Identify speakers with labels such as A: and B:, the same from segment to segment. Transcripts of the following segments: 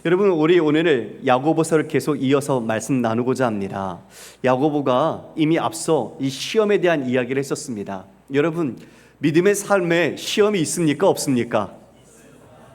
A: 여러분, 우리 오늘 야고보서를 계속 이어서 말씀 나누고자 합니다. 야고보가 이미 앞서 이 시험에 대한 이야기를 했었습니다. 여러분, 믿음의 삶에 시험이 있습니까? 없습니까?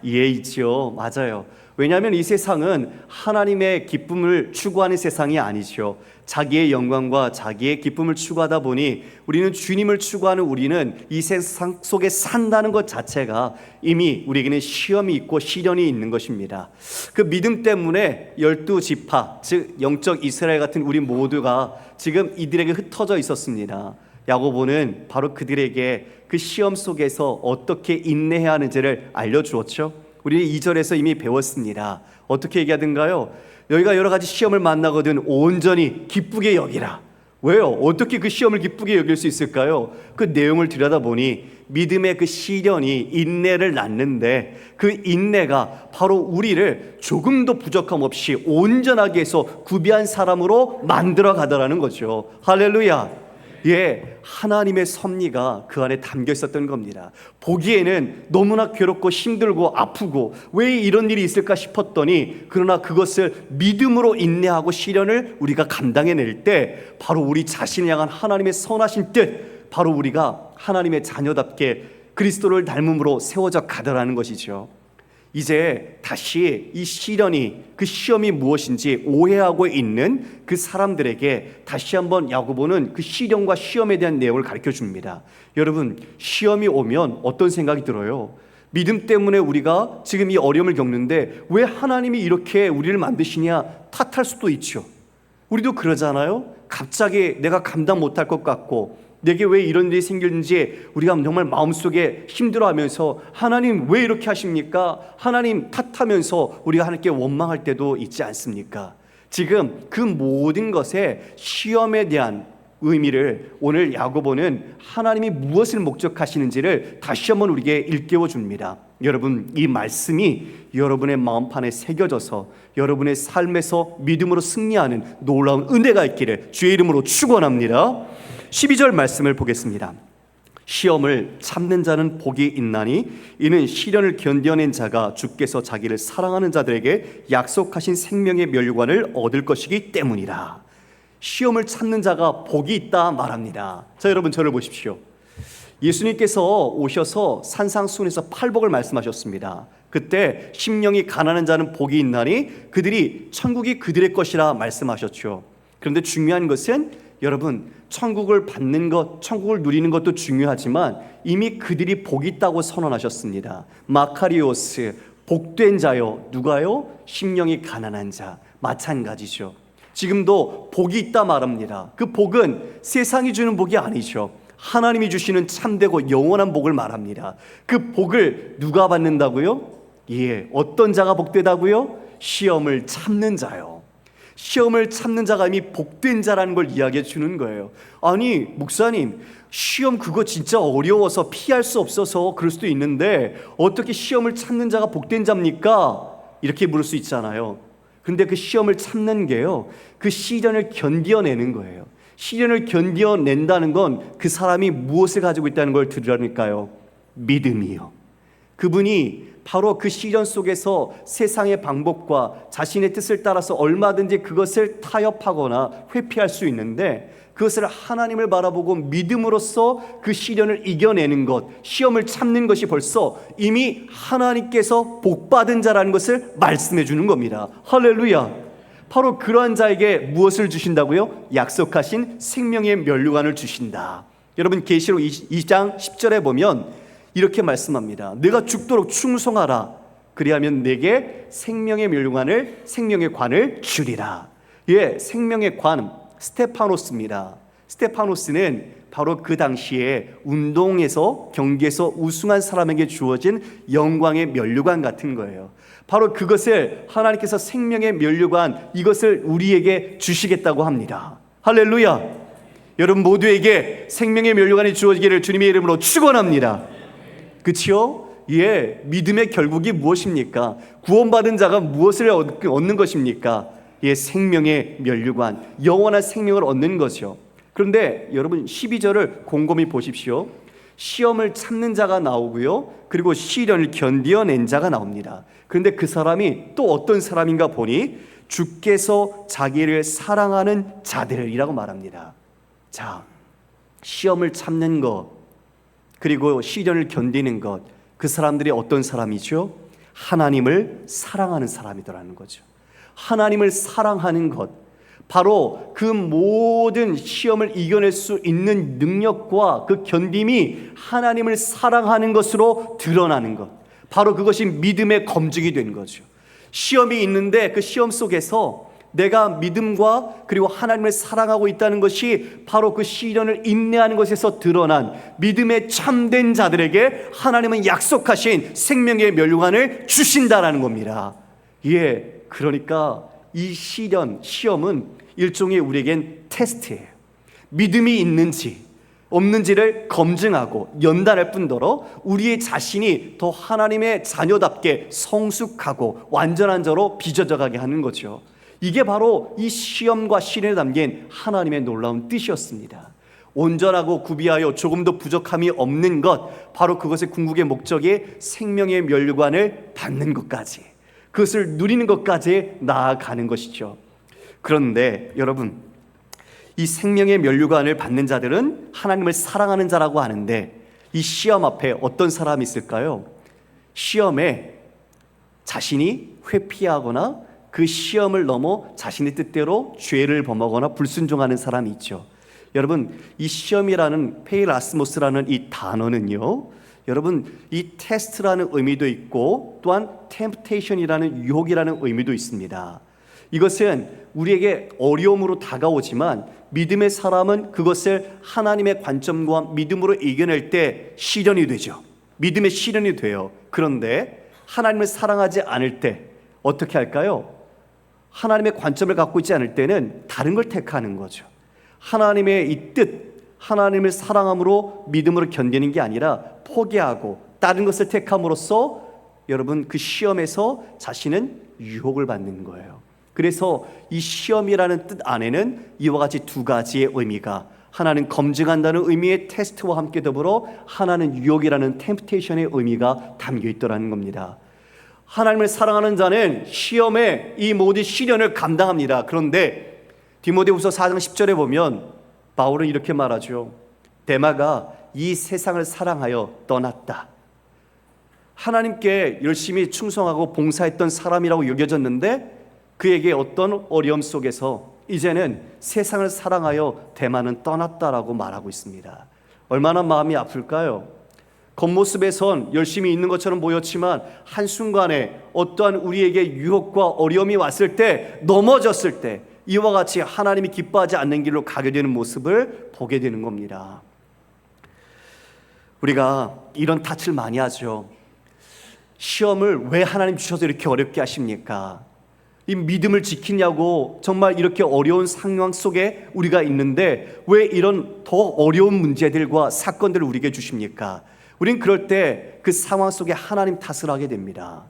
A: 예, 있죠. 맞아요. 왜냐하면 이 세상은 하나님의 기쁨을 추구하는 세상이 아니죠. 자기의 영광과 자기의 기쁨을 추구하다 보니 우리는 주님을 추구하는 우리는 이 세상 속에 산다는 것 자체가 이미 우리에게는 시험이 있고 시련이 있는 것입니다. 그 믿음 때문에 12지파, 즉 영적 이스라엘 같은 우리 모두가 지금 이들에게 흩어져 있었습니다. 야고보는 바로 그들에게 그 시험 속에서 어떻게 인내해야 하는지를 알려주었죠. 우리는 2절에서 이미 배웠습니다. 어떻게 얘기하던가요? 너희가 여러 가지 시험을 만나거든 온전히 기쁘게 여기라. 왜요? 어떻게 그 시험을 기쁘게 여길 수 있을까요? 그 내용을 들여다보니 믿음의 그 시련이 인내를 낳는데 그 인내가 바로 우리를 조금도 부족함 없이 온전하게 해서 구비한 사람으로 만들어 가더라는 거죠. 할렐루야. 예, 하나님의 섭리가 그 안에 담겨 있었던 겁니다. 보기에는 너무나 괴롭고 힘들고 아프고 왜 이런 일이 있을까 싶었더니, 그러나 그것을 믿음으로 인내하고 시련을 우리가 감당해낼 때 바로 우리 자신을 향한 하나님의 선하신 뜻, 바로 우리가 하나님의 자녀답게 그리스도를 닮음으로 세워져 가더라는 것이죠. 이제 다시 이 시련이, 그 시험이 무엇인지 오해하고 있는 그 사람들에게 다시 한번 야고보는 그 시련과 시험에 대한 내용을 가르쳐 줍니다. 여러분, 시험이 오면 어떤 생각이 들어요? 믿음 때문에 우리가 지금 이 어려움을 겪는데 왜 하나님이 이렇게 우리를 만드시냐 탓할 수도 있죠. 우리도 그러잖아요. 갑자기 내가 감당 못할 것 같고 내게 왜 이런 일이 생겼는지 우리가 정말 마음속에 힘들어하면서 하나님 왜 이렇게 하십니까? 하나님 탓하면서 우리가 하나님께 원망할 때도 있지 않습니까? 지금 그 모든 것에 시험에 대한 의미를 오늘 야고보는 하나님이 무엇을 목적하시는지를 다시 한번 우리에게 일깨워 줍니다. 여러분, 이 말씀이 여러분의 마음판에 새겨져서 여러분의 삶에서 믿음으로 승리하는 놀라운 은혜가 있기를 주의 이름으로 축원합니다. 12절 말씀을 보겠습니다. 시험을 참는 자는 복이 있나니 이는 시련을 견뎌낸 자가 주께서 자기를 사랑하는 자들에게 약속하신 생명의 멸류관을 얻을 것이기 때문이라. 시험을 참는 자가 복이 있다 말합니다. 자, 여러분, 저를 보십시오. 예수님께서 오셔서 산상수훈에서 팔복을 말씀하셨습니다. 그때 심령이 가난한 자는 복이 있나니 그들이 천국이 그들의 것이라 말씀하셨죠. 그런데 중요한 것은 여러분, 천국을 받는 것, 천국을 누리는 것도 중요하지만 이미 그들이 복이 있다고 선언하셨습니다. 마카리오스, 복된 자요. 누가요? 심령이 가난한 자. 마찬가지죠. 지금도 복이 있다 말합니다. 그 복은 세상이 주는 복이 아니죠. 하나님이 주시는 참되고 영원한 복을 말합니다. 그 복을 누가 받는다고요? 예, 어떤 자가 복되다고요? 시험을 참는 자요. 시험을 참는 자가 이미 복된 자라는 걸 이야기해 주는 거예요. 아니, 목사님, 시험 그거 진짜 어려워서 피할 수 없어서 그럴 수도 있는데 어떻게 시험을 참는 자가 복된 자입니까? 이렇게 물을 수 있잖아요. 근데 그 시험을 참는 게요, 그 시련을 견뎌내는 거예요. 시련을 견뎌낸다는 건 그 사람이 무엇을 가지고 있다는 걸 들으라니까요. 믿음이요. 그분이 바로 그 시련 속에서 세상의 방법과 자신의 뜻을 따라서 얼마든지 그것을 타협하거나 회피할 수 있는데 그것을 하나님을 바라보고 믿음으로써 그 시련을 이겨내는 것, 시험을 참는 것이 벌써 이미 하나님께서 복받은 자라는 것을 말씀해 주는 겁니다. 할렐루야. 바로 그러한 자에게 무엇을 주신다고요? 약속하신 생명의 멸류관을 주신다. 여러분, 계시록 2장 10절에 보면 이렇게 말씀합니다. 내가 죽도록 충성하라. 그리하면 내게 생명의 멸류관을, 생명의 관을 주리라. 예, 생명의 관, 스테파노스입니다. 스테파노스는 바로 그 당시에 운동에서, 경기에서 우승한 사람에게 주어진 영광의 멸류관 같은 거예요. 바로 그것을 하나님께서 생명의 멸류관, 이것을 우리에게 주시겠다고 합니다. 할렐루야. 여러분 모두에게 생명의 멸류관이 주어지기를 주님의 이름으로 축원합니다. 그렇죠? 예, 믿음의 결국이 무엇입니까? 구원받은 자가 무엇을 얻는 것입니까? 예, 생명의 멸류관, 영원한 생명을 얻는 거죠. 그런데 여러분 12절을 곰곰이 보십시오. 시험을 참는 자가 나오고요, 그리고 시련을 견뎌낸 자가 나옵니다. 그런데 그 사람이 또 어떤 사람인가 보니 주께서 자기를 사랑하는 자들이라고 말합니다. 자, 시험을 참는 것, 그리고 시련을 견디는 것, 그 사람들이 어떤 사람이죠? 하나님을 사랑하는 사람이더라는 거죠. 하나님을 사랑하는 것, 바로 그 모든 시험을 이겨낼 수 있는 능력과 그 견딤이 하나님을 사랑하는 것으로 드러나는 것, 바로 그것이 믿음의 검증이 된 거죠. 시험이 있는데 그 시험 속에서 내가 믿음과 그리고 하나님을 사랑하고 있다는 것이 바로 그 시련을 인내하는 것에서 드러난 믿음의 참된 자들에게 하나님은 약속하신 생명의 멸류관을 주신다라는 겁니다. 예, 그러니까 이 시험은 일종의 우리에겐 테스트예요. 믿음이 있는지 없는지를 검증하고 연단할 뿐더러 우리의 자신이 더 하나님의 자녀답게 성숙하고 완전한 자로 빚어져 가게 하는 거죠. 이게 바로 이 시험과 시련에 담긴 하나님의 놀라운 뜻이었습니다. 온전하고 구비하여 조금도 부족함이 없는 것, 바로 그것의 궁극의 목적이 생명의 멸류관을 받는 것까지, 그것을 누리는 것까지 나아가는 것이죠. 그런데 여러분, 이 생명의 멸류관을 받는 자들은 하나님을 사랑하는 자라고 하는데, 이 시험 앞에 어떤 사람이 있을까요? 시험에 자신이 회피하거나 그 시험을 넘어 자신의 뜻대로 죄를 범하거나 불순종하는 사람이 있죠. 여러분, 이 시험이라는 페이라스모스라는 이 단어는요, 여러분, 이 테스트라는 의미도 있고 또한 템프테이션이라는 유혹이라는 의미도 있습니다. 이것은 우리에게 어려움으로 다가오지만 믿음의 사람은 그것을 하나님의 관점과 믿음으로 이겨낼 때 시련이 되죠. 믿음의 시련이 돼요. 그런데 하나님을 사랑하지 않을 때 어떻게 할까요? 하나님의 관점을 갖고 있지 않을 때는 다른 걸 택하는 거죠. 하나님의 이 뜻, 하나님을 사랑함으로 믿음으로 견디는 게 아니라 포기하고 다른 것을 택함으로써 여러분 그 시험에서 자신은 유혹을 받는 거예요. 그래서 이 시험이라는 뜻 안에는 이와 같이 두 가지의 의미가, 하나는 검증한다는 의미의 테스트와 함께 더불어 하나는 유혹이라는 템프테이션의 의미가 담겨 있더라는 겁니다. 하나님을 사랑하는 자는 시험에 이 모든 시련을 감당합니다. 그런데 디모데후서 4장 10절에 보면 바울은 이렇게 말하죠. 데마가 이 세상을 사랑하여 떠났다. 하나님께 열심히 충성하고 봉사했던 사람이라고 여겨졌는데 그에게 어떤 어려움 속에서 이제는 세상을 사랑하여 데마는 떠났다라고 말하고 있습니다. 얼마나 마음이 아플까요? 겉모습에선 열심히 있는 것처럼 보였지만 한순간에 어떠한 우리에게 유혹과 어려움이 왔을 때, 넘어졌을 때 이와 같이 하나님이 기뻐하지 않는 길로 가게 되는 모습을 보게 되는 겁니다. 우리가 이런 탓을 많이 하죠. 시험을 왜 하나님 주셔서 이렇게 어렵게 하십니까? 이 믿음을 지키냐고 정말 이렇게 어려운 상황 속에 우리가 있는데 왜 이런 더 어려운 문제들과 사건들을 우리에게 주십니까? 우린 그럴 때 그 상황 속에 하나님 탓을 하게 됩니다.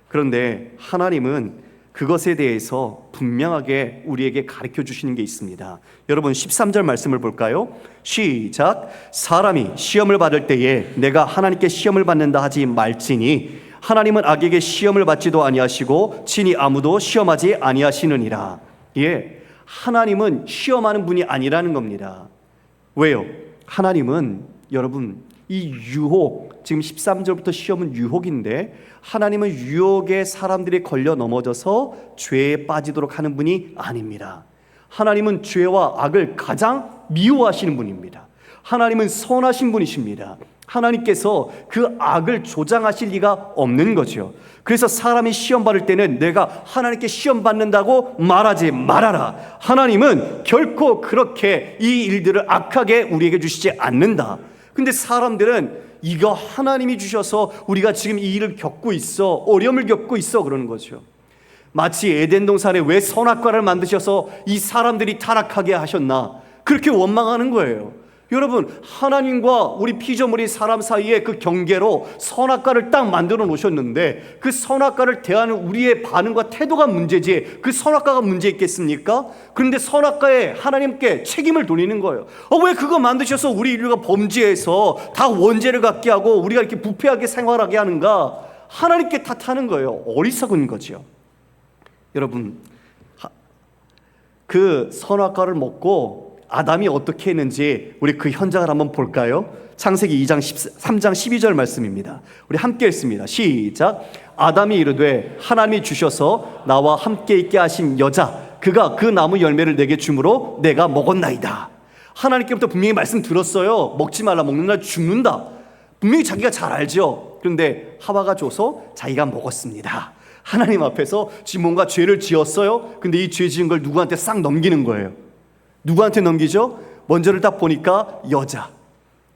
A: 그런데 하나님은 그것에 대해서 분명하게 우리에게 가르쳐 주시는 게 있습니다. 여러분 13절 말씀을 볼까요? 시작. 사람이 시험을 받을 때에 내가 하나님께 시험을 받는다 하지 말지니 하나님은 악에게 시험을 받지도 아니하시고 친히 아무도 시험하지 아니하시느니라. 예, 하나님은 시험하는 분이 아니라는 겁니다. 왜요? 하나님은 여러분 이 유혹, 지금 13절부터 시험은 유혹인데 하나님은 유혹에 사람들이 걸려 넘어져서 죄에 빠지도록 하는 분이 아닙니다. 하나님은 죄와 악을 가장 미워하시는 분입니다. 하나님은 선하신 분이십니다. 하나님께서 그 악을 조장하실 리가 없는 거죠. 그래서 사람이 시험 받을 때는 내가 하나님께 시험 받는다고 말하지 말아라. 하나님은 결코 그렇게 이 일들을 악하게 우리에게 주시지 않는다. 근데 사람들은 이거 하나님이 주셔서 우리가 지금 이 일을 겪고 있어, 어려움을 겪고 있어 그러는 거죠. 마치 에덴 동산에 왜 선악과를 만드셔서 이 사람들이 타락하게 하셨나, 그렇게 원망하는 거예요. 여러분, 하나님과 우리 피조물이 사람 사이에 그 경계로 선악과를 딱 만들어 놓으셨는데 그 선악과를 대하는 우리의 반응과 태도가 문제지 그 선악과가 문제 있겠습니까? 그런데 선악과에 하나님께 책임을 돌리는 거예요. 왜 그거 만드셔서 우리 인류가 범죄해서 다 원죄를 갖게 하고 우리가 이렇게 부패하게 생활하게 하는가? 하나님께 탓하는 거예요. 어리석은 거죠. 여러분, 그 선악과를 먹고 아담이 어떻게 했는지 우리 그 현장을 한번 볼까요? 창세기 3장 12절 말씀입니다. 우리 함께 읽습니다. 시작. 아담이 이르되 하나님이 주셔서 나와 함께 있게 하신 여자 그가 그 나무 열매를 내게 주므로 내가 먹었나이다. 하나님께부터 분명히 말씀 들었어요. 먹지 말라, 먹는 날 죽는다. 분명히 자기가 잘 알죠. 그런데 하와가 줘서 자기가 먹었습니다. 하나님 앞에서 지금 뭔가 죄를 지었어요. 근데 이 죄 지은 걸 누구한테 싹 넘기는 거예요. 누구한테 넘기죠? 먼저를 딱 보니까 여자,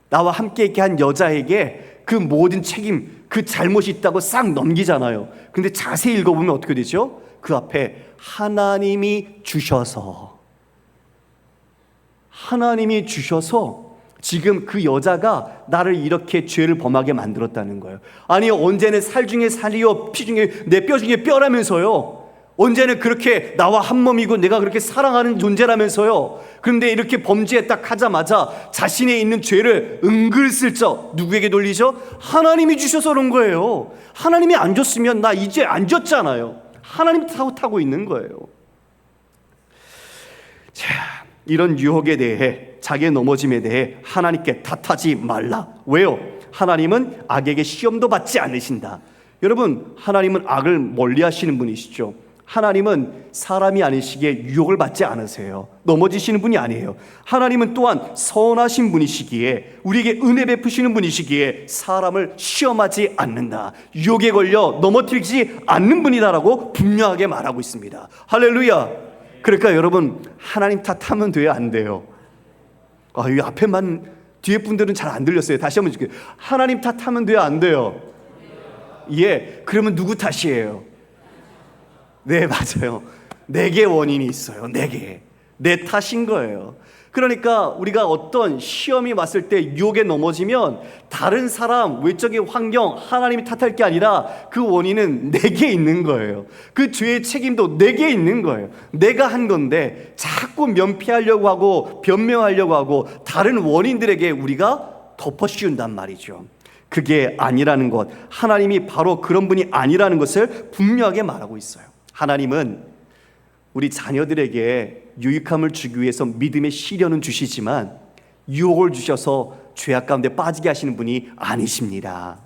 A: 나와 함께 있게 한 여자에게 그 모든 책임, 그 잘못이 있다고 싹 넘기잖아요. 근데 자세히 읽어보면 어떻게 되죠? 그 앞에 하나님이 주셔서 지금 그 여자가 나를 이렇게 죄를 범하게 만들었다는 거예요. 아니, 언제는 살 중에 살이요 피 중에 내 뼈 중에 뼈라면서요. 언제는 그렇게 나와 한 몸이고 내가 그렇게 사랑하는 존재라면서요. 그런데 이렇게 범죄에 딱 하자마자 자신의 있는 죄를 은근슬쩍 누구에게 돌리죠? 하나님이 주셔서 그런 거예요. 하나님이 안 줬으면 나 이제 안 줬잖아요. 하나님 타고 있는 거예요. 자, 이런 유혹에 대해, 자기의 넘어짐에 대해 하나님께 탓하지 말라. 왜요? 하나님은 악에게 시험도 받지 않으신다. 여러분, 하나님은 악을 멀리 하시는 분이시죠. 하나님은 사람이 아니시기에 유혹을 받지 않으세요. 넘어지시는 분이 아니에요. 하나님은 또한 선하신 분이시기에, 우리에게 은혜 베푸시는 분이시기에 사람을 시험하지 않는다. 유혹에 걸려 넘어뜨리지 않는 분이다라고 분명하게 말하고 있습니다. 할렐루야. 그러니까 여러분, 하나님 탓하면 돼요, 안 돼요? 이 앞에만, 뒤에 분들은 잘 안 들렸어요. 다시 한번 줄게요. 하나님 탓하면 돼요, 안 돼요? 예. 그러면 누구 탓이에요? 네, 맞아요. 4개 원인이 있어요. 4개. 내 탓인 거예요. 그러니까 우리가 어떤 시험이 왔을 때 유혹에 넘어지면 다른 사람, 외적인 환경, 하나님이 탓할 게 아니라 그 원인은 내게 있는 거예요. 그 죄의 책임도 내게 있는 거예요. 내가 한 건데 자꾸 면피하려고 하고 변명하려고 하고 다른 원인들에게 우리가 덮어씌운단 말이죠. 그게 아니라는 것, 하나님이 바로 그런 분이 아니라는 것을 분명하게 말하고 있어요. 하나님은 우리 자녀들에게 유익함을 주기 위해서 믿음의 시련은 주시지만 유혹을 주셔서 죄악 가운데 빠지게 하시는 분이 아니십니다.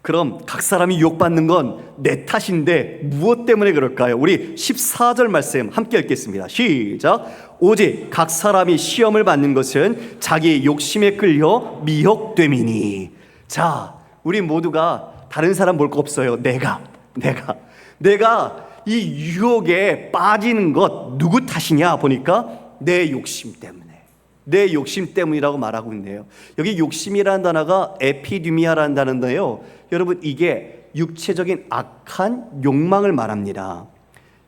A: 그럼 각 사람이 유혹받는 건 내 탓인데 무엇 때문에 그럴까요? 우리 14절 말씀 함께 읽겠습니다. 시작. 오직 각 사람이 시험을 받는 것은 자기 욕심에 끌려 미혹됨이니. 자, 우리 모두가 다른 사람 볼 거 없어요. 내가 이 유혹에 빠지는 것 누구 탓이냐 보니까 내 욕심 때문이라고 말하고 있네요. 여기 욕심이라는 단어가 에피디미아라는 단어인데요, 여러분, 이게 육체적인 악한 욕망을 말합니다.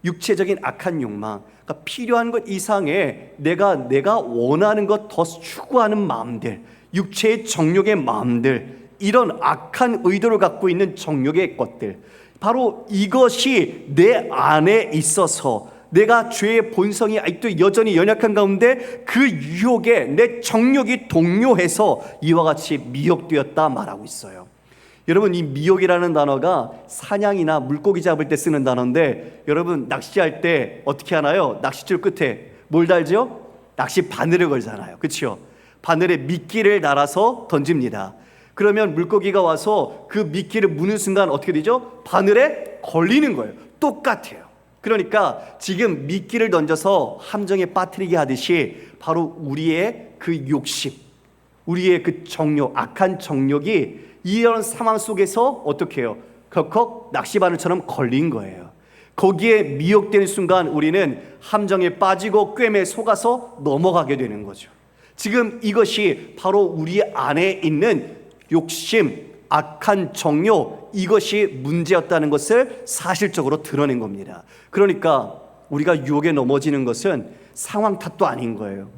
A: 육체적인 악한 욕망, 그러니까 필요한 것 이상의 내가 원하는 것 더 추구하는 마음들, 육체의 정욕의 마음들, 이런 악한 의도를 갖고 있는 정욕의 것들, 바로 이것이 내 안에 있어서 내가 죄의 본성이 아직도 여전히 연약한 가운데 그 유혹에 내 정욕이 동요해서 이와 같이 미혹되었다 말하고 있어요. 여러분, 이 미혹이라는 단어가 사냥이나 물고기 잡을 때 쓰는 단어인데, 여러분 낚시할 때 어떻게 하나요? 낚싯줄 끝에 뭘 달죠? 낚시 바늘을 걸잖아요. 그렇죠? 바늘에 미끼를 달아서 던집니다. 그러면 물고기가 와서 그 미끼를 무는 순간 어떻게 되죠? 바늘에 걸리는 거예요. 똑같아요. 그러니까 지금 미끼를 던져서 함정에 빠뜨리게 하듯이 바로 우리의 그 욕심, 우리의 그 정욕, 악한 정욕이 이런 상황 속에서 어떻게 해요? 컥컥 낚시바늘처럼 걸린 거예요. 거기에 미혹되는 순간 우리는 함정에 빠지고 꿰매 속아서 넘어가게 되는 거죠. 지금 이것이 바로 우리 안에 있는 욕심, 악한 정욕, 이것이 문제였다는 것을 사실적으로 드러낸 겁니다. 그러니까 우리가 유혹에 넘어지는 것은 상황 탓도 아닌 거예요.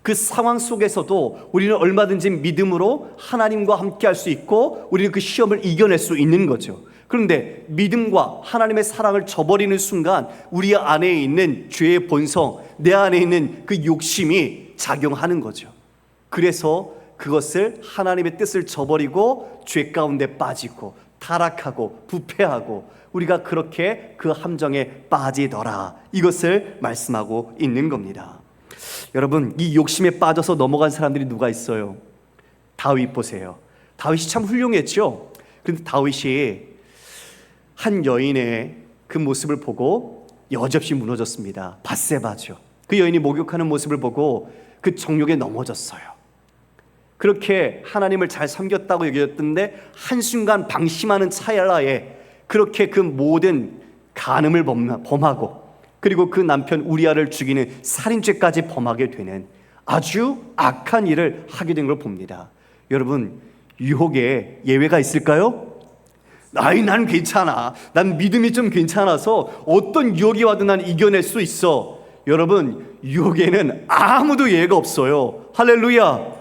A: 그 상황 속에서도 우리는 얼마든지 믿음으로 하나님과 함께 할 수 있고 우리는 그 시험을 이겨낼 수 있는 거죠. 그런데 믿음과 하나님의 사랑을 저버리는 순간 우리 안에 있는 죄의 본성, 내 안에 있는 그 욕심이 작용하는 거죠. 그래서 그것을 하나님의 뜻을 저버리고 죄 가운데 빠지고 타락하고 부패하고 우리가 그렇게 그 함정에 빠지더라, 이것을 말씀하고 있는 겁니다. 여러분, 이 욕심에 빠져서 넘어간 사람들이 누가 있어요? 다윗 보세요. 다윗이 참 훌륭했죠. 그런데 다윗이 한 여인의 그 모습을 보고 여지없이 무너졌습니다. 밧세바죠. 그 여인이 목욕하는 모습을 보고 그 정욕에 넘어졌어요. 그렇게 하나님을 잘 섬겼다고 여겼던데 한순간 방심하는 찰나에 그렇게 그 모든 간음을 범하고 그리고 그 남편 우리아를 죽이는 살인죄까지 범하게 되는 아주 악한 일을 하게 된 걸 봅니다. 여러분, 유혹에 예외가 있을까요? 난 괜찮아. 난 믿음이 좀 괜찮아서 어떤 유혹이 와도 난 이겨낼 수 있어. 여러분, 유혹에는 아무도 예외가 없어요. 할렐루야.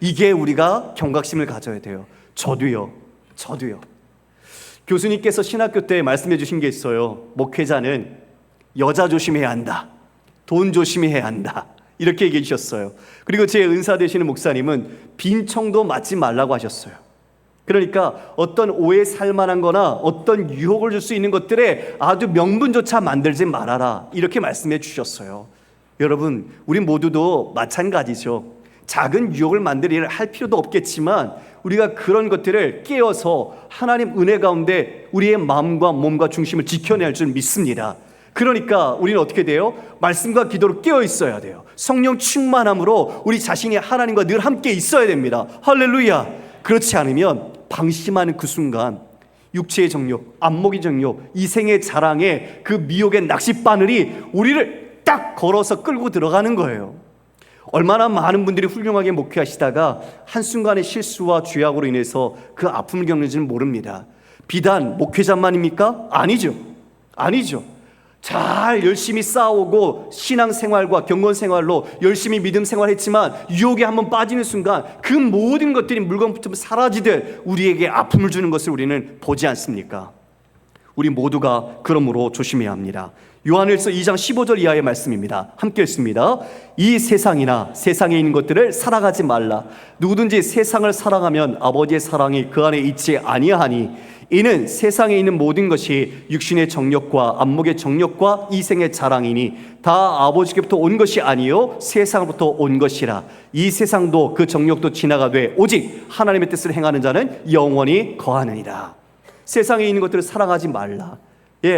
A: 이게 우리가 경각심을 가져야 돼요. 저도요. 교수님께서 신학교 때 말씀해 주신 게 있어요. 목회자는 여자 조심해야 한다, 돈 조심해야 한다, 이렇게 얘기해 주셨어요. 그리고 제 은사 되시는 목사님은 빈청도 맞지 말라고 하셨어요. 그러니까 어떤 오해 살만한 거나 어떤 유혹을 줄 수 있는 것들에 아주 명분조차 만들지 말아라, 이렇게 말씀해 주셨어요. 여러분, 우리 모두도 마찬가지죠. 작은 유혹을 만들 일을 할 필요도 없겠지만 우리가 그런 것들을 깨어서 하나님 은혜 가운데 우리의 마음과 몸과 중심을 지켜낼 줄 믿습니다. 그러니까 우리는 어떻게 돼요? 말씀과 기도로 깨어 있어야 돼요. 성령 충만함으로 우리 자신이 하나님과 늘 함께 있어야 됩니다. 할렐루야. 그렇지 않으면 방심하는 그 순간 육체의 정욕, 안목의 정욕, 이생의 자랑에 그 미혹의 낚싯바늘이 우리를 딱 걸어서 끌고 들어가는 거예요. 얼마나 많은 분들이 훌륭하게 목회하시다가 한순간의 실수와 죄악으로 인해서 그 아픔을 겪는지는 모릅니다. 비단 목회자만입니까? 아니죠. 잘 열심히 싸우고 신앙생활과 경건생활로 열심히 믿음 생활했지만 유혹에 한번 빠지는 순간 그 모든 것들이 물건부터 사라지듯 우리에게 아픔을 주는 것을 우리는 보지 않습니까? 우리 모두가 그러므로 조심해야 합니다. 요한일서 2장 15절 이하의 말씀입니다. 함께 읽습니다. 이 세상이나 세상에 있는 것들을 사랑하지 말라. 누구든지 세상을 사랑하면 아버지의 사랑이 그 안에 있지 아니하니 이는 세상에 있는 모든 것이 육신의 정욕과 안목의 정욕과 이생의 자랑이니 다 아버지께부터 온 것이 아니요 세상으로부터 온 것이라. 이 세상도 그 정욕도 지나가되 오직 하나님의 뜻을 행하는 자는 영원히 거하느니라. 세상에 있는 것들을 사랑하지 말라.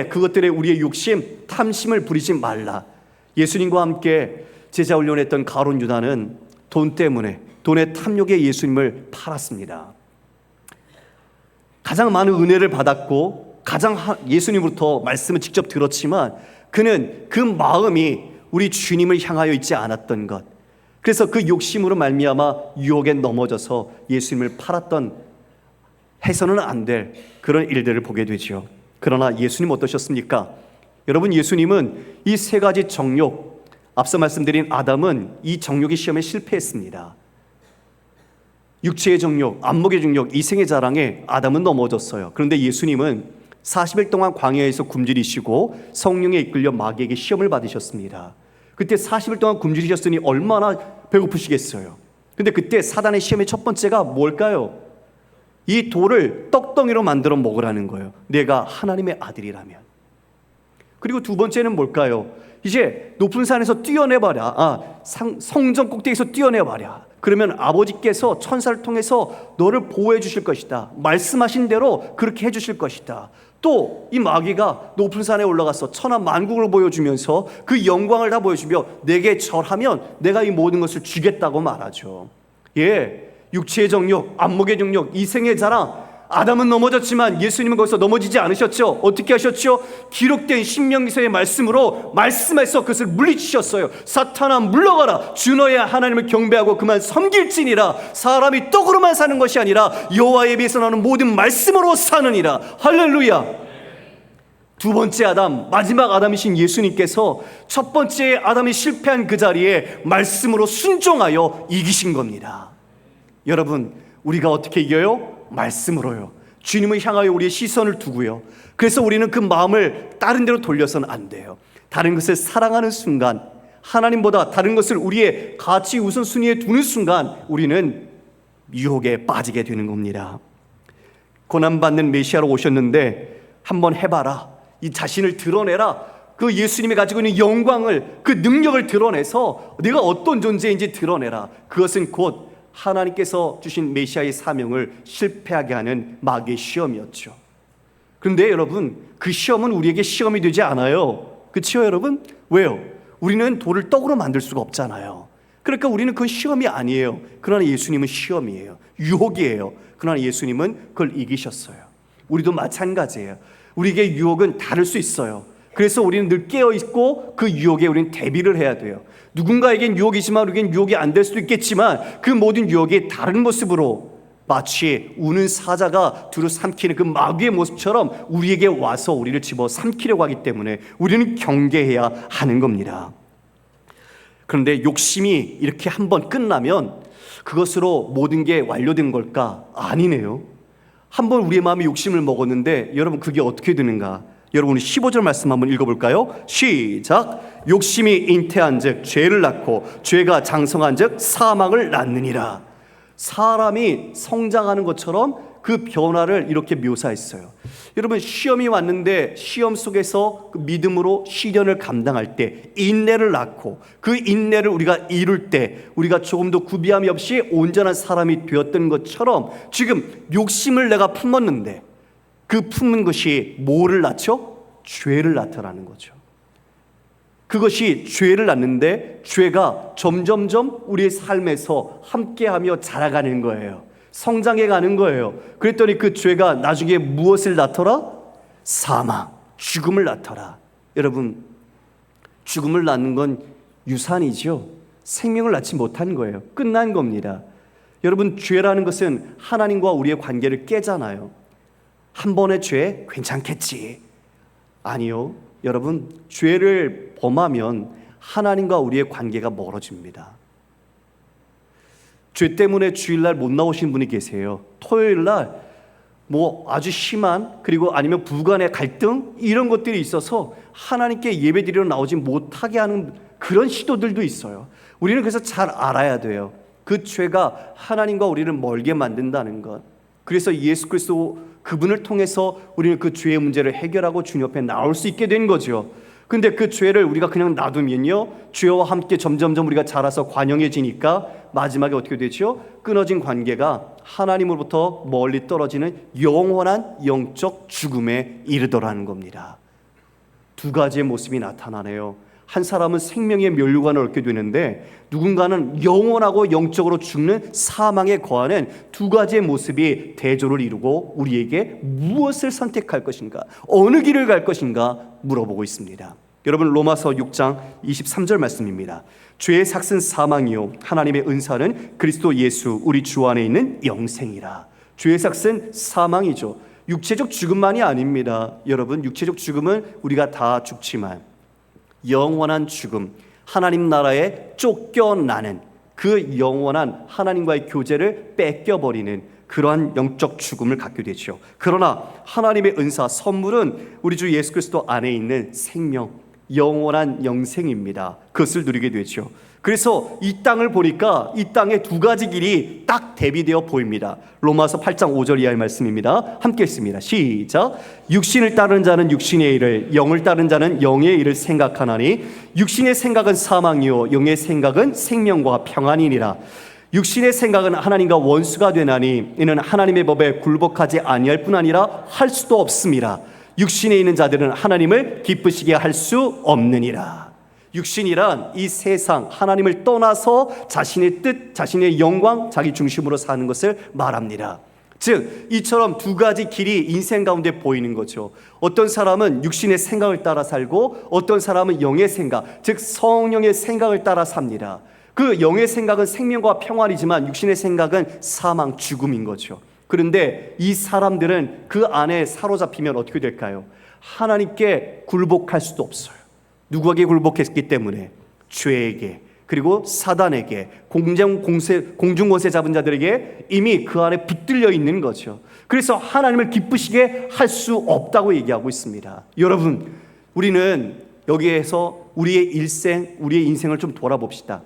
A: 그것들에 우리의 욕심, 탐심을 부리지 말라. 예수님과 함께 제자 훈련했던 가룟 유다는 돈 때문에, 돈의 탐욕에 예수님을 팔았습니다. 가장 많은 은혜를 받았고 가장 예수님으로부터 말씀을 직접 들었지만 그는 그 마음이 우리 주님을 향하여 있지 않았던 것, 그래서 그 욕심으로 말미암아 유혹에 넘어져서 예수님을 팔았던, 해서는 안 될 그런 일들을 보게 되죠. 그러나 예수님 어떠셨습니까? 여러분, 예수님은 이 세 가지 정욕, 앞서 말씀드린 아담은 이 정욕의 시험에 실패했습니다. 육체의 정욕, 안목의 정욕, 이생의 자랑에 아담은 넘어졌어요. 그런데 예수님은 40일 동안 광야에서 굶주리시고 성령에 이끌려 마귀에게 시험을 받으셨습니다. 그때 40일 동안 굶주리셨으니 얼마나 배고프시겠어요. 근데 그때 사단의 시험의 첫 번째가 뭘까요? 이 돌을 떡덩이로 만들어 먹으라는 거예요. 내가 하나님의 아들이라면. 그리고 두 번째는 뭘까요? 이제 높은 산에서 뛰어내봐라. 성전 꼭대기에서 뛰어내봐라. 그러면 아버지께서 천사를 통해서 너를 보호해 주실 것이다. 말씀하신 대로 그렇게 해 주실 것이다. 또 이 마귀가 높은 산에 올라가서 천하 만국을 보여주면서 그 영광을 다 보여주며 내게 절하면 내가 이 모든 것을 주겠다고 말하죠. 육체의 정욕, 안목의 정욕, 이생의 자랑. 아담은 넘어졌지만 예수님은 거기서 넘어지지 않으셨죠. 어떻게 하셨죠? 기록된 신명기서의 말씀으로 말씀해서 그것을 물리치셨어요. 사탄아 물러가라. 주 너의 하나님을 경배하고 그만 섬길지니라. 사람이 떡으로만 사는 것이 아니라 여호와의 입에서 나오는 모든 말씀으로 사느니라. 할렐루야. 두 번째 아담, 마지막 아담이신 예수님께서 첫 번째 아담이 실패한 그 자리에 말씀으로 순종하여 이기신 겁니다. 여러분, 우리가 어떻게 이겨요? 말씀으로요. 주님을 향하여 우리의 시선을 두고요. 그래서 우리는 그 마음을 다른 데로 돌려서는 안 돼요. 다른 것을 사랑하는 순간, 하나님보다 다른 것을 우리의 가치 우선순위에 두는 순간 우리는 유혹에 빠지게 되는 겁니다. 고난받는 메시아로 오셨는데 한번 해봐라. 이 자신을 드러내라. 그 예수님이 가지고 있는 영광을, 그 능력을 드러내서 내가 어떤 존재인지 드러내라. 그것은 곧 하나님께서 주신 메시아의 사명을 실패하게 하는 마귀의 시험이었죠. 그런데 여러분, 그 시험은 우리에게 시험이 되지 않아요. 그렇죠 여러분? 왜요? 우리는 돌을 떡으로 만들 수가 없잖아요. 그러니까 우리는 그건 시험이 아니에요. 그러나 예수님은 시험이에요. 유혹이에요. 그러나 예수님은 그걸 이기셨어요. 우리도 마찬가지예요. 우리에게 유혹은 다를 수 있어요. 그래서 우리는 늘 깨어있고 그 유혹에 우리는 대비를 해야 돼요. 누군가에겐 유혹이지만 우리에겐 유혹이 안 될 수도 있겠지만 그 모든 유혹이 다른 모습으로 마치 우는 사자가 두루 삼키는 그 마귀의 모습처럼 우리에게 와서 우리를 집어 삼키려고 하기 때문에 우리는 경계해야 하는 겁니다. 그런데 욕심이 이렇게 한번 끝나면 그것으로 모든 게 완료된 걸까? 아니네요. 한번 우리의 마음에 욕심을 먹었는데 여러분 그게 어떻게 되는가? 여러분 15절 말씀 한번 읽어볼까요? 시작. 욕심이 잉태한 즉 죄를 낳고 죄가 장성한 즉 사망을 낳느니라. 사람이 성장하는 것처럼 그 변화를 이렇게 묘사했어요. 여러분 시험이 왔는데 시험 속에서 그 믿음으로 시련을 감당할 때 인내를 낳고 그 인내를 우리가 이룰 때 우리가 조금 더 구비함이 없이 온전한 사람이 되었던 것처럼 지금 욕심을 내가 품었는데 그 품은 것이 뭐를 낳죠? 죄를 낳더라는 거죠. 그것이 죄를 낳는데 죄가 점점점 우리의 삶에서 함께하며 자라가는 거예요. 성장해 가는 거예요. 그랬더니 그 죄가 나중에 무엇을 낳더라? 사망, 죽음을 낳더라. 여러분, 죽음을 낳는 건 유산이죠. 생명을 낳지 못한 거예요. 끝난 겁니다. 여러분, 죄라는 것은 하나님과 우리의 관계를 깨잖아요. 한 번의 죄 괜찮겠지. 아니요. 여러분, 죄를 범하면 하나님과 우리의 관계가 멀어집니다. 죄 때문에 주일날 못 나오신 분이 계세요. 토요일날 아주 심한 그리고 아니면 부간의 갈등 이런 것들이 있어서 하나님께 예배드리러 나오지 못하게 하는 그런 시도들도 있어요. 우리는 그래서 잘 알아야 돼요. 그 죄가 하나님과 우리를 멀게 만든다는 것. 그래서 예수 그리스도 그분을 통해서 우리는 그 죄의 문제를 해결하고 주님 옆에 나올 수 있게 된 거죠. 근데 그 죄를 우리가 그냥 놔두면요, 죄와 함께 점점점 우리가 자라서 관영해지니까 마지막에 어떻게 되죠? 끊어진 관계가 하나님으로부터 멀리 떨어지는 영원한 영적 죽음에 이르더라는 겁니다. 두 가지의 모습이 나타나네요. 한 사람은 생명의 면류관을 얻게 되는데 누군가는 영원하고 영적으로 죽는 사망에 거하는 두 가지의 모습이 대조를 이루고 우리에게 무엇을 선택할 것인가, 어느 길을 갈 것인가 물어보고 있습니다. 여러분, 로마서 6장 23절 말씀입니다. 죄의 삭은 사망이요 하나님의 은사는 그리스도 예수 우리 주 안에 있는 영생이라. 죄의 삭은 사망이죠. 육체적 죽음만이 아닙니다. 여러분, 육체적 죽음은 우리가 다 죽지만 영원한 죽음, 하나님 나라에 쫓겨나는 그 영원한 하나님과의 교제를 뺏겨버리는 그러한 영적 죽음을 갖게 되죠. 그러나 하나님의 은사, 선물은 우리 주 예수 그리스도 안에 있는 생명, 영원한 영생입니다. 그것을 누리게 되죠. 그래서 이 땅을 보니까 이 땅에 두 가지 길이 딱 대비되어 보입니다. 로마서 8장 5절 이하의 말씀입니다. 함께 읽습니다. 시작. 육신을 따르는 자는 육신의 일을, 영을 따르는 자는 영의 일을 생각하나니 육신의 생각은 사망이요 영의 생각은 생명과 평안이니라. 육신의 생각은 하나님과 원수가 되나니 이는 하나님의 법에 굴복하지 아니할 뿐 아니라 할 수도 없음이라. 육신에 있는 자들은 하나님을 기쁘시게 할 수 없느니라. 육신이란 이 세상 하나님을 떠나서 자신의 뜻, 자신의 영광, 자기 중심으로 사는 것을 말합니다. 즉 이처럼 두 가지 길이 인생 가운데 보이는 거죠. 어떤 사람은 육신의 생각을 따라 살고 어떤 사람은 영의 생각, 즉 성령의 생각을 따라 삽니다. 그 영의 생각은 생명과 평안이지만 육신의 생각은 사망, 죽음인 거죠. 그런데 이 사람들은 그 안에 사로잡히면 어떻게 될까요? 하나님께 굴복할 수도 없어요. 누구에게 굴복했기 때문에? 죄에게, 그리고 사단에게, 공중권세 잡은 자들에게 이미 그 안에 붙들려 있는 거죠. 그래서 하나님을 기쁘시게 할 수 없다고 얘기하고 있습니다. 여러분, 우리는 여기에서 우리의 인생을 좀 돌아봅시다.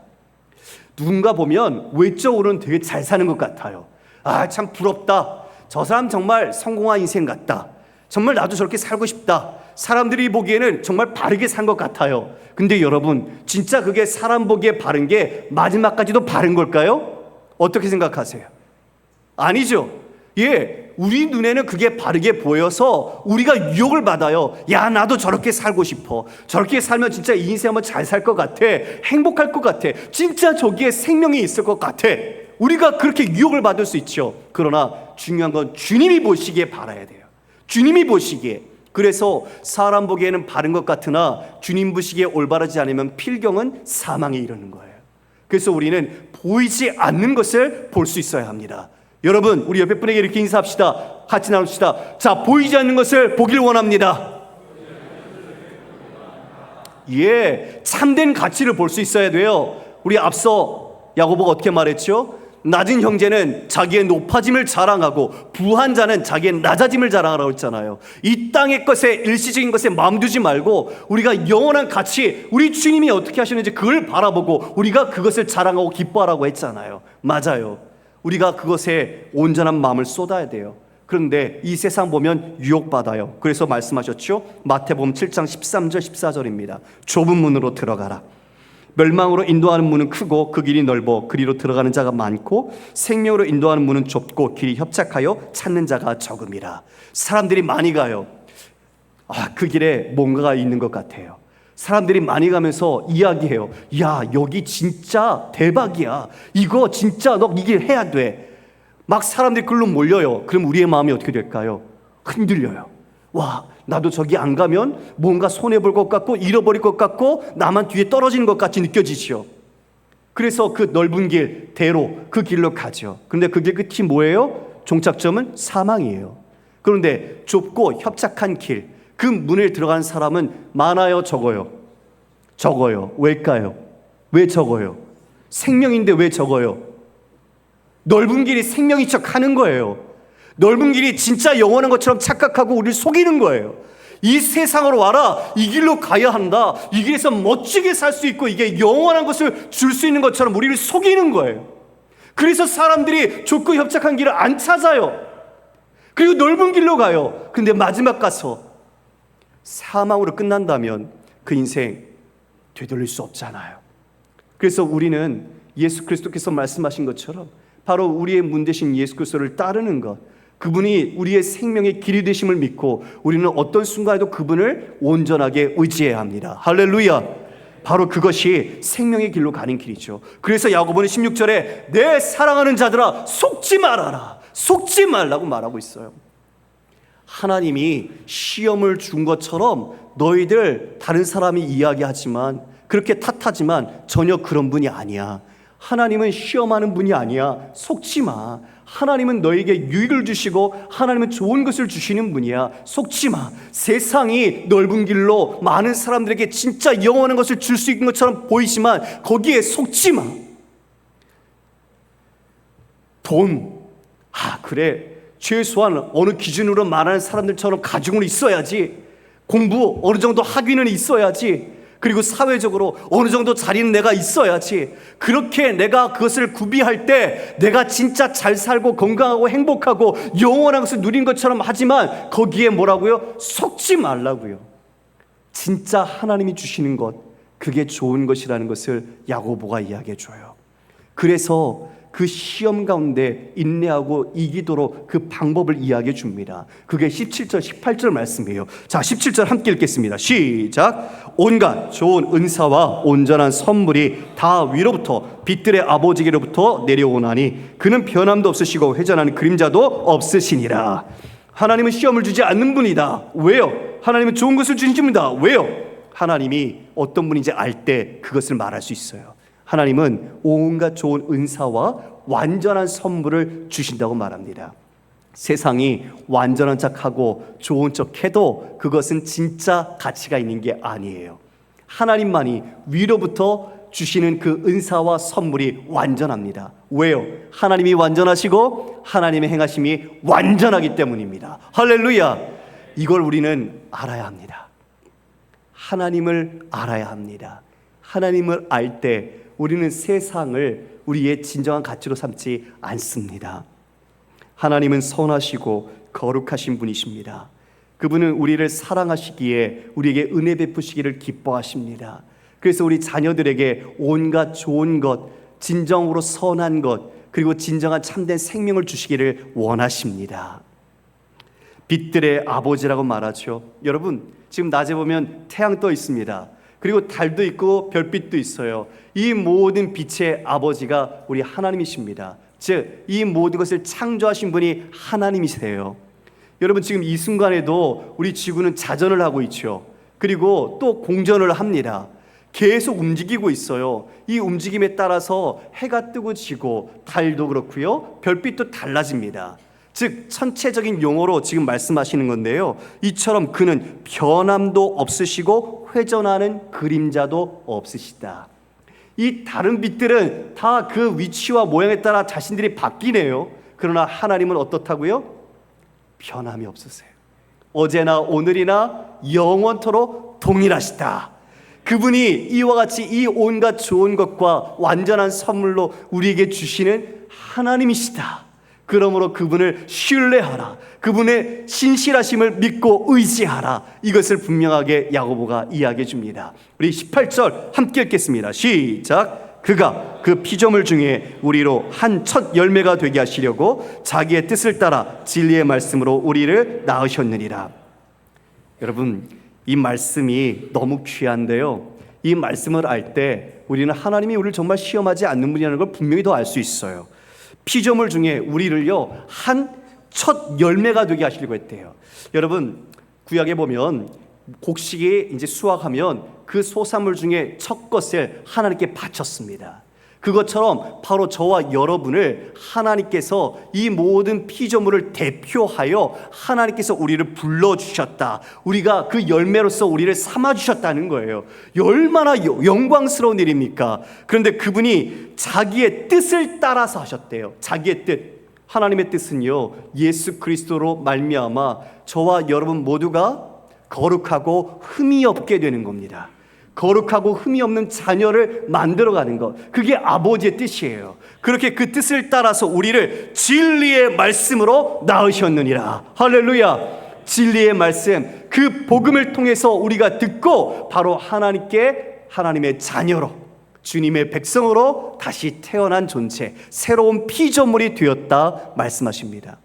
A: 누군가 보면 외적으로는 되게 잘 사는 것 같아요. 아, 참 부럽다. 저 사람 정말 성공한 인생 같다. 정말 나도 저렇게 살고 싶다. 사람들이 보기에는 정말 바르게 산 것 같아요. 근데 여러분, 진짜 그게 사람 보기에 바른 게 마지막까지도 바른 걸까요? 어떻게 생각하세요? 아니죠. 예, 우리 눈에는 그게 바르게 보여서 우리가 유혹을 받아요. 야, 나도 저렇게 살고 싶어. 저렇게 살면 진짜 이 인생 한번 잘 살 것 같아. 행복할 것 같아. 진짜 저기에 생명이 있을 것 같아. 우리가 그렇게 유혹을 받을 수 있죠. 그러나 중요한 건 주님이 보시기에 바라야 돼요. 주님이 보시기에. 그래서 사람 보기에는 바른 것 같으나 주님 보시기에 올바르지 않으면 필경은 사망에 이르는 거예요. 그래서 우리는 보이지 않는 것을 볼 수 있어야 합니다. 여러분, 우리 옆에 분에게 이렇게 인사합시다. 같이 나눕시다. 자, 보이지 않는 것을 보길 원합니다. 예, 참된 가치를 볼 수 있어야 돼요. 우리 앞서 야고보가 어떻게 말했죠? 낮은 형제는 자기의 높아짐을 자랑하고 부한 자는 자기의 낮아짐을 자랑하라고 했잖아요. 이 땅의 것에, 일시적인 것에 마음 두지 말고 우리가 영원한 가치, 우리 주님이 어떻게 하시는지 그걸 바라보고 우리가 그것을 자랑하고 기뻐하라고 했잖아요. 맞아요. 우리가 그것에 온전한 마음을 쏟아야 돼요. 그런데 이 세상 보면 유혹받아요. 그래서 말씀하셨죠? 마태복음 7장 13절 14절입니다. 좁은 문으로 들어가라. 멸망으로 인도하는 문은 크고 그 길이 넓어 그리로 들어가는 자가 많고 생명으로 인도하는 문은 좁고 길이 협착하여 찾는 자가 적음이라. 사람들이 많이 가요. 그 길에 뭔가가 있는 것 같아요. 사람들이 많이 가면서 이야기해요. 야, 여기 진짜 대박이야. 이거 진짜 너 이 길 해야 돼. 막 사람들이 글로 몰려요. 그럼 우리의 마음이 어떻게 될까요? 흔들려요. 와, 나도 저기 안 가면 뭔가 손해볼 것 같고 잃어버릴 것 같고 나만 뒤에 떨어지는 것 같이 느껴지죠. 그래서 그 넓은 길, 대로 그 길로 가죠. 그런데 그 길 끝이 뭐예요? 종착점은 사망이에요. 그런데 좁고 협착한 길, 그 문을 들어가는 사람은 많아요, 적어요? 적어요. 왜일까요? 왜 적어요? 생명인데 왜 적어요? 넓은 길이 생명인 척 하는 거예요. 넓은 길이 진짜 영원한 것처럼 착각하고 우리를 속이는 거예요. 이 세상으로 와라. 이 길로 가야 한다. 이 길에서 멋지게 살 수 있고 이게 영원한 것을 줄 수 있는 것처럼 우리를 속이는 거예요. 그래서 사람들이 좁고 협착한 길을 안 찾아요. 그리고 넓은 길로 가요. 근데 마지막 가서 사망으로 끝난다면 그 인생 되돌릴 수 없잖아요. 그래서 우리는 예수 그리스도께서 말씀하신 것처럼 바로 우리의 문 대신 예수 그리스도를 따르는 것, 그분이 우리의 생명의 길이 되심을 믿고 우리는 어떤 순간에도 그분을 온전하게 의지해야 합니다. 할렐루야. 바로 그것이 생명의 길로 가는 길이죠. 그래서 야고보는 16절에 내 사랑하는 자들아 속지 말아라. 속지 말라고 말하고 있어요. 하나님이 시험을 준 것처럼 너희들 다른 사람이 이야기하지만 그렇게 탓하지만 전혀 그런 분이 아니야. 하나님은 시험하는 분이 아니야. 속지 마. 하나님은 너에게 유익을 주시고 하나님은 좋은 것을 주시는 분이야. 속지 마. 세상이 넓은 길로 많은 사람들에게 진짜 영원한 것을 줄 수 있는 것처럼 보이지만 거기에 속지 마. 돈. 그래. 최소한 어느 기준으로 말하는 사람들처럼 가정은 있어야지. 공부 어느 정도 학위는 있어야지. 그리고 사회적으로 어느 정도 자리는 내가 있어야지. 그렇게 내가 그것을 구비할 때 내가 진짜 잘 살고 건강하고 행복하고 영원한 것을 누린 것처럼 하지만 거기에 뭐라고요? 속지 말라고요. 진짜 하나님이 주시는 것, 그게 좋은 것이라는 것을 야고보가 이야기해 줘요. 그래서 그 시험 가운데 인내하고 이기도록 그 방법을 이야기해 줍니다. 그게 17절 18절 말씀이에요. 자, 17절 함께 읽겠습니다. 시작. 온갖 좋은 은사와 온전한 선물이 다 위로부터 빛들의 아버지께로부터 내려오나니 그는 변함도 없으시고 회전하는 그림자도 없으시니라. 하나님은 시험을 주지 않는 분이다. 왜요? 하나님은 좋은 것을 주십니다. 왜요? 하나님이 어떤 분인지 알 때 그것을 말할 수 있어요. 하나님은 온갖 좋은 은사와 완전한 선물을 주신다고 말합니다. 세상이 완전한 척하고 좋은 척해도 그것은 진짜 가치가 있는 게 아니에요. 하나님만이 위로부터 주시는 그 은사와 선물이 완전합니다. 왜요? 하나님이 완전하시고 하나님의 행하심이 완전하기 때문입니다. 할렐루야. 이걸 우리는 알아야 합니다. 하나님을 알아야 합니다. 하나님을 알 때 우리는 세상을 우리의 진정한 가치로 삼지 않습니다. 하나님은 선하시고 거룩하신 분이십니다. 그분은 우리를 사랑하시기에 우리에게 은혜 베푸시기를 기뻐하십니다. 그래서 우리 자녀들에게 온갖 좋은 것, 진정으로 선한 것, 그리고 진정한 참된 생명을 주시기를 원하십니다. 빛들의 아버지라고 말하죠. 여러분, 지금 낮에 보면 태양 떠 있습니다. 그리고 달도 있고 별빛도 있어요. 이 모든 빛의 아버지가 우리 하나님이십니다. 즉, 이 모든 것을 창조하신 분이 하나님이세요. 여러분, 지금 이 순간에도 우리 지구는 자전을 하고 있죠. 그리고 또 공전을 합니다. 계속 움직이고 있어요. 이 움직임에 따라서 해가 뜨고 지고 달도 그렇고요, 별빛도 달라집니다. 즉, 천체적인 용어로 지금 말씀하시는 건데요, 이처럼 그는 변함도 없으시고 회전하는 그림자도 없으시다. 이 다른 빛들은 다 그 위치와 모양에 따라 자신들이 바뀌네요. 그러나 하나님은 어떻다고요? 변함이 없으세요. 어제나 오늘이나 영원토록 동일하시다. 그분이 이와 같이 이 온갖 좋은 것과 완전한 선물로 우리에게 주시는 하나님이시다. 그러므로 그분을 신뢰하라. 그분의 신실하심을 믿고 의지하라. 이것을 분명하게 야고보가 이야기해 줍니다. 우리 18절 함께 읽겠습니다. 시작. 그가 그 피조물 중에 우리로 한 첫 열매가 되게 하시려고 자기의 뜻을 따라 진리의 말씀으로 우리를 낳으셨느니라. 여러분, 이 말씀이 너무 귀한데요, 이 말씀을 알 때 우리는 하나님이 우리를 정말 시험하지 않는 분이라는 걸 분명히 더 알 수 있어요. 피조물 중에 우리를요 한 첫 열매가 되게 하시려고 했대요. 여러분, 구약에 보면 곡식이 이제 수확하면 그 소산물 중에 첫 것을 하나님께 바쳤습니다. 그것처럼 바로 저와 여러분을 하나님께서 이 모든 피조물을 대표하여 하나님께서 우리를 불러주셨다. 우리가 그 열매로서 우리를 삼아주셨다는 거예요. 얼마나 영광스러운 일입니까? 그런데 그분이 자기의 뜻을 따라서 하셨대요. 자기의 뜻. 하나님의 뜻은요, 예수 그리스도로 말미암아 저와 여러분 모두가 거룩하고 흠이 없게 되는 겁니다. 거룩하고 흠이 없는 자녀를 만들어가는 것, 그게 아버지의 뜻이에요. 그렇게 그 뜻을 따라서 우리를 진리의 말씀으로 낳으셨느니라. 할렐루야. 진리의 말씀, 그 복음을 통해서 우리가 듣고 바로 하나님의 자녀로, 주님의 백성으로 다시 태어난 존재, 새로운 피조물이 되었다 말씀하십니다.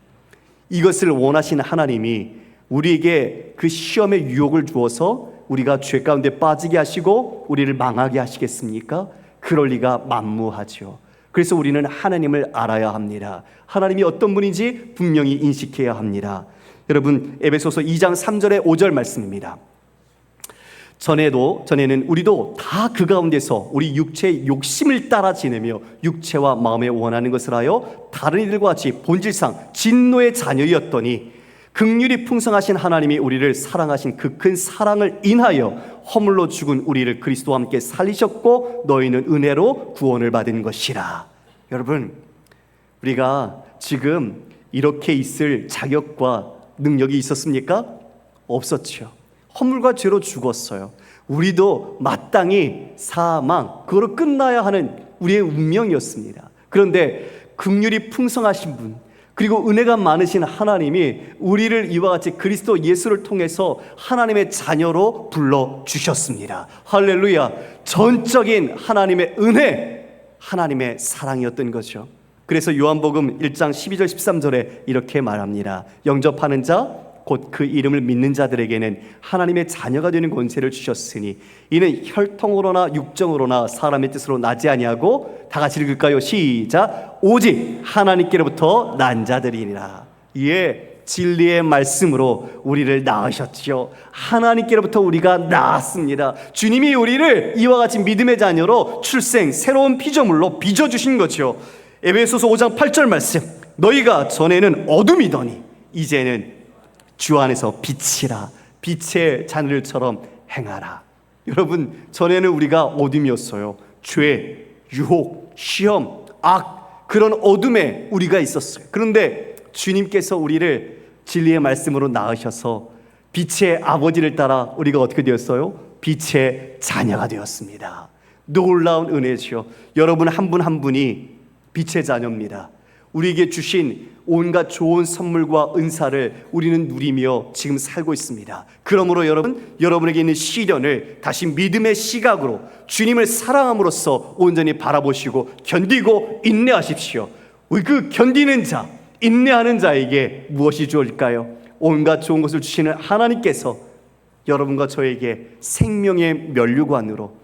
A: 이것을 원하시는 하나님이 우리에게 그 시험의 유혹을 주어서 우리가 죄 가운데 빠지게 하시고 우리를 망하게 하시겠습니까? 그럴 리가 만무하죠. 그래서 우리는 하나님을 알아야 합니다. 하나님이 어떤 분인지 분명히 인식해야 합니다. 여러분, 에베소서 2장 3절에 5절 말씀입니다. 전에는 우리도 다 그 가운데서 우리 육체의 욕심을 따라 지내며 육체와 마음에 원하는 것을 하여 다른 이들과 같이 본질상 진노의 자녀였더니 긍휼이 풍성하신 하나님이 우리를 사랑하신 그 큰 사랑을 인하여 허물로 죽은 우리를 그리스도와 함께 살리셨고 너희는 은혜로 구원을 받은 것이라. 여러분, 우리가 지금 이렇게 있을 자격과 능력이 있었습니까? 없었죠. 허물과 죄로 죽었어요. 우리도 마땅히 사망, 그거로 끝나야 하는 우리의 운명이었습니다. 그런데 긍휼이 풍성하신 분, 그리고 은혜가 많으신 하나님이 우리를 이와 같이 그리스도 예수를 통해서 하나님의 자녀로 불러주셨습니다. 할렐루야. 전적인 하나님의 은혜, 하나님의 사랑이었던 거죠. 그래서 요한복음 1장 12절 13절에 이렇게 말합니다. 영접하는 자 곧 그 이름을 믿는 자들에게는 하나님의 자녀가 되는 권세를 주셨으니 이는 혈통으로나 육정으로나 사람의 뜻으로 나지 아니하고, 다 같이 읽을까요? 시작. 오직 하나님께로부터 난 자들이니라. 이에 진리의 말씀으로 우리를 낳으셨지요. 하나님께로부터 우리가 낳았습니다. 주님이 우리를 이와 같이 믿음의 자녀로 출생, 새로운 피조물로 빚어주신 거죠. 에베소서 5장 8절 말씀, 너희가 전에는 어둠이더니 이제는 주 안에서 빛이라. 빛의 자녀들처럼 행하라. 여러분, 전에는 우리가 어둠이었어요. 죄, 유혹, 시험, 악, 그런 어둠에 우리가 있었어요. 그런데 주님께서 우리를 진리의 말씀으로 낳으셔서 빛의 아버지를 따라 우리가 어떻게 되었어요? 빛의 자녀가 되었습니다. 놀라운 은혜죠. 여러분 한 분 한 분이 빛의 자녀입니다. 우리에게 주신 온갖 좋은 선물과 은사를 우리는 누리며 지금 살고 있습니다. 그러므로 여러분에게 있는 시련을 다시 믿음의 시각으로 주님을 사랑함으로써 온전히 바라보시고 견디고 인내하십시오. 그 견디는 자, 인내하는 자에게 무엇이 좋을까요? 온갖 좋은 것을 주시는 하나님께서 여러분과 저에게 생명의 면류관으로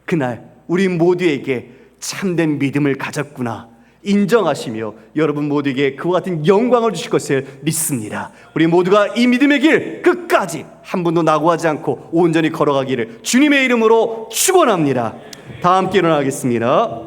A: 그날 우리 모두에게 참된 믿음을 가졌구나 인정하시며 여러분 모두에게 그와 같은 영광을 주실 것을 믿습니다. 우리 모두가 이 믿음의 길 끝까지 한 번도 낙오하지 않고 온전히 걸어가기를 주님의 이름으로 축원합니다. 다 함께 일어나겠습니다.